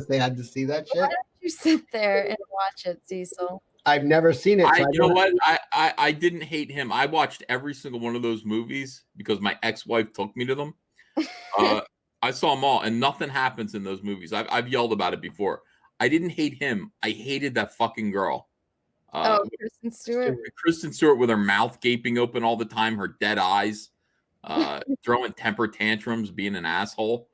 They had to see that shit. Why don't you sit there and watch it, Cecil? I've never seen it. You know what? I didn't hate him. I watched every single one of those movies because my ex-wife took me to them. I saw them all, and nothing happens in those movies. I've yelled about it before. I didn't hate him. I hated that fucking girl. Kristen Stewart. Kristen Stewart with her mouth gaping open all the time, her dead eyes, throwing temper tantrums, being an asshole.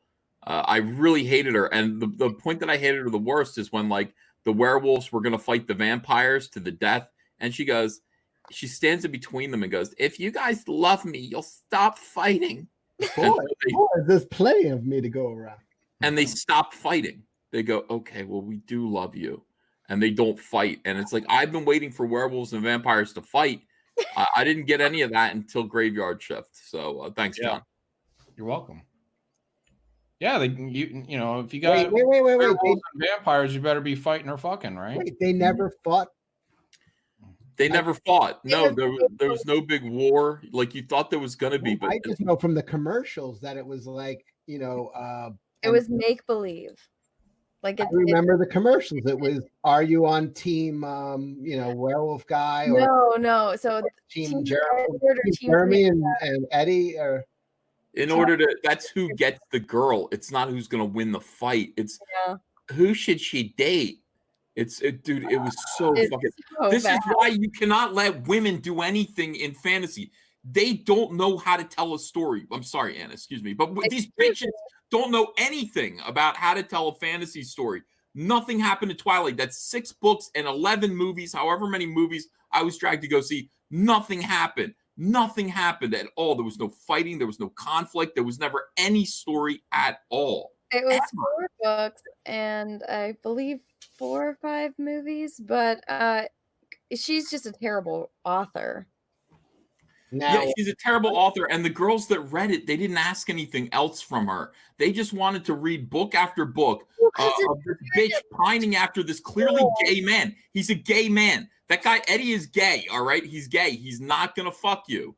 I really hated her. And the point that I hated her the worst is when, like, the werewolves were going to fight the vampires to the death. And she stands in between them and goes, if you guys love me, you'll stop fighting. Boy, there's plenty of me to go around. And they stop fighting. They go, okay, well, we do love you. And they don't fight. And it's like, I've been waiting for werewolves and vampires to fight. I didn't get any of that until Graveyard Shift. So thanks, John. You're welcome. Yeah, you know, if you got wait. vampires, you better be fighting or fucking, right? Wait, they never fought. They never fought. No, there was no big war like you thought there was going to be. But I just know from the commercials that it was like, you know, it was make believe. Like I remember the commercials. It was, are you on team, you know, werewolf guy? Or no. So team Jeremy and Eddie, or that's who gets the girl. It's not who's going to win the fight. It's who should she date? Dude, it was so fucking. This is why you cannot let women do anything in fantasy. They don't know how to tell a story. I'm sorry, Anna, excuse me. But these bitches don't know anything about how to tell a fantasy story. Nothing happened to Twilight. That's 6 books and 11 movies, however many movies I was dragged to go see. Nothing happened. Nothing happened at all. There was no fighting. There was no conflict. There was never any story at all. It was 4 books and I believe 4 or 5 movies, but she's just a terrible author. Yeah, she's a terrible author, and the girls that read it, they didn't ask anything else from her. They just wanted to read book after book of this bitch pining after this clearly gay man. He's a gay man. That guy, Eddie, is gay, all right? He's gay. He's not going to fuck you.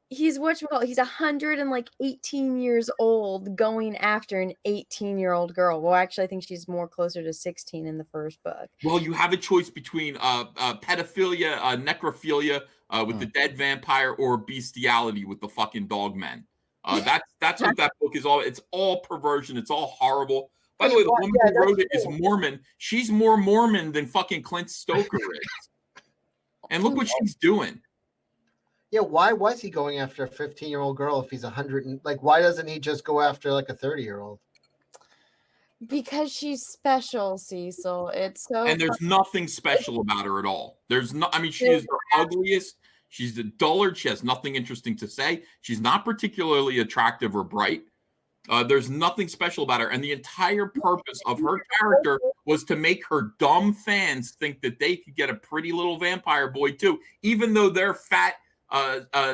He's 118 years old going after an 18-year-old girl. Well, actually, I think she's more closer to 16 in the first book. Well, you have a choice between pedophilia, necrophilia with the dead vampire, or bestiality with the fucking dog men. That's what that book is all. It's all perversion. It's all horrible. By the way, the woman who wrote it is Mormon. She's more Mormon than fucking Clint Stoker is. And look what she's doing. Yeah, why was he going after a 15-year-old girl if he's 100? And like, why doesn't he just go after like a 30-year-old? Because she's special, Cecil. It's so. And there's nothing special about her at all. There's no. I mean, she is the ugliest. She's the dullard. She has nothing interesting to say. She's not particularly attractive or bright. There's nothing special about her. And the entire purpose of her character was to make her dumb fans think that they could get a pretty little vampire boy too, even though they're fat,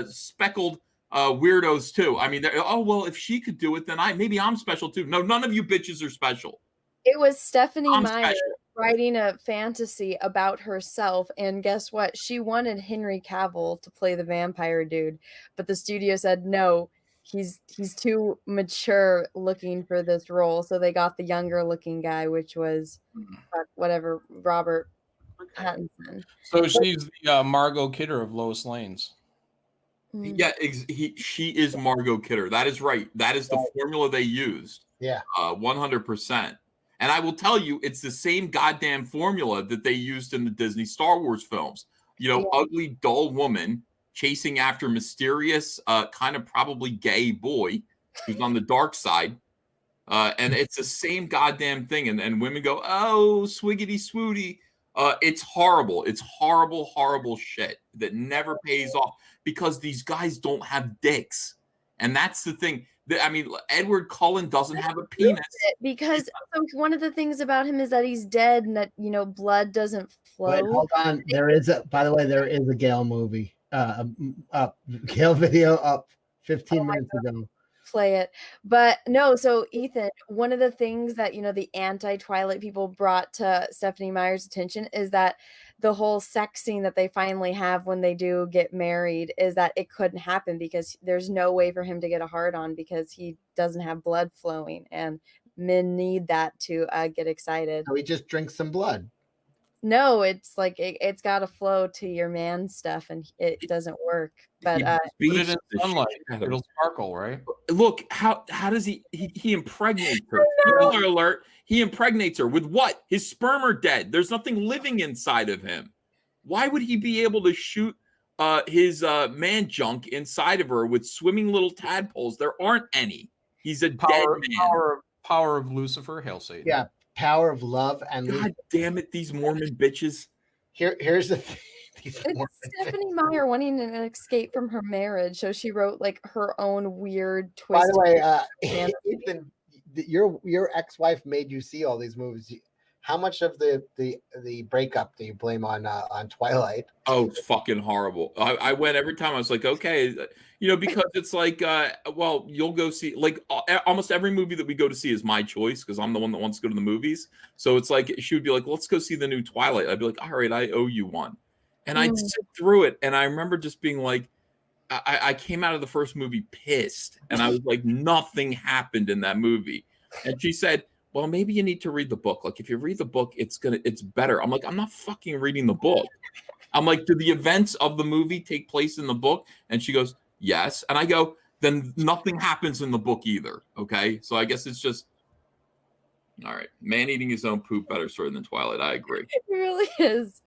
speckled weirdos too. I mean, oh well, if she could do it, then maybe I'm special too. No, none of you bitches are special. It was Stephanie Meyer writing a fantasy about herself, and guess what? She wanted Henry Cavill to play the vampire dude, but the studio said no. He's too mature looking for this role, so they got the younger looking guy, which was Robert Pattinson. So she's the Margot Kidder of Lois Lane's. Yeah, she is Margot Kidder. That is right. That is the formula they used. Yeah, 100%. And I will tell you, it's the same goddamn formula that they used in the Disney Star Wars films. You know, ugly, dull woman chasing after mysterious, kind of probably gay boy who's on the dark side. And it's the same goddamn thing. And women go, oh, swiggity swooty. It's horrible. It's horrible, horrible shit that never pays off because these guys don't have dicks. And that's the thing. I mean, Edward Cullen doesn't have a penis. Because one of the things about him is that he's dead and that, you know, blood doesn't flow. Wait, hold on. By the way, there is a Gale movie. Gale video up 15 minutes ago. Play it. But no, so Ethan, one of the things that, you know, the anti-Twilight people brought to Stephanie Meyer's attention is that the whole sex scene that they finally have when they do get married is that it couldn't happen because there's no way for him to get a hard on because he doesn't have blood flowing. And men need that to get excited. So he just drinks some blood. No, it's like it's got to flow to your man stuff, and it doesn't work. But put it in sunlight, it'll sparkle, right? Look, how does he impregnates her? Spoiler alert, he impregnates her with what? His sperm are dead. There's nothing living inside of him. Why would he be able to shoot his man junk inside of her with swimming little tadpoles? There aren't any. He's a dead man. Power of Lucifer, hail Satan. Yeah, power of love and God damn it, these Mormon bitches. Here's the thing. It's Stephenie Meyer wanting an escape from her marriage, so she wrote like her own weird twist. By the way, Ethan, your ex-wife made you see all these movies. How much of the breakup do you blame on Twilight? Oh, it's fucking horrible. I went every time. I was like, okay, because it's like, well, you'll go see, like, almost every movie that we go to see is my choice because I'm the one that wants to go to the movies. So it's like, she would be like, let's go see the new Twilight. I'd be like, all right, I owe you one. And I'd sit through it. And I remember just being like, I came out of the first movie pissed. And I was like, nothing happened in that movie. And she said, well, maybe you need to read the book. Like, if you read the book, it's better. I'm like, I'm not fucking reading the book. I'm like, do the events of the movie take place in the book? And she goes, yes. And I go, then nothing happens in the book either. Okay. So I guess it's just, all right. Man eating his own poop, better story than Twilight. I agree. It really is.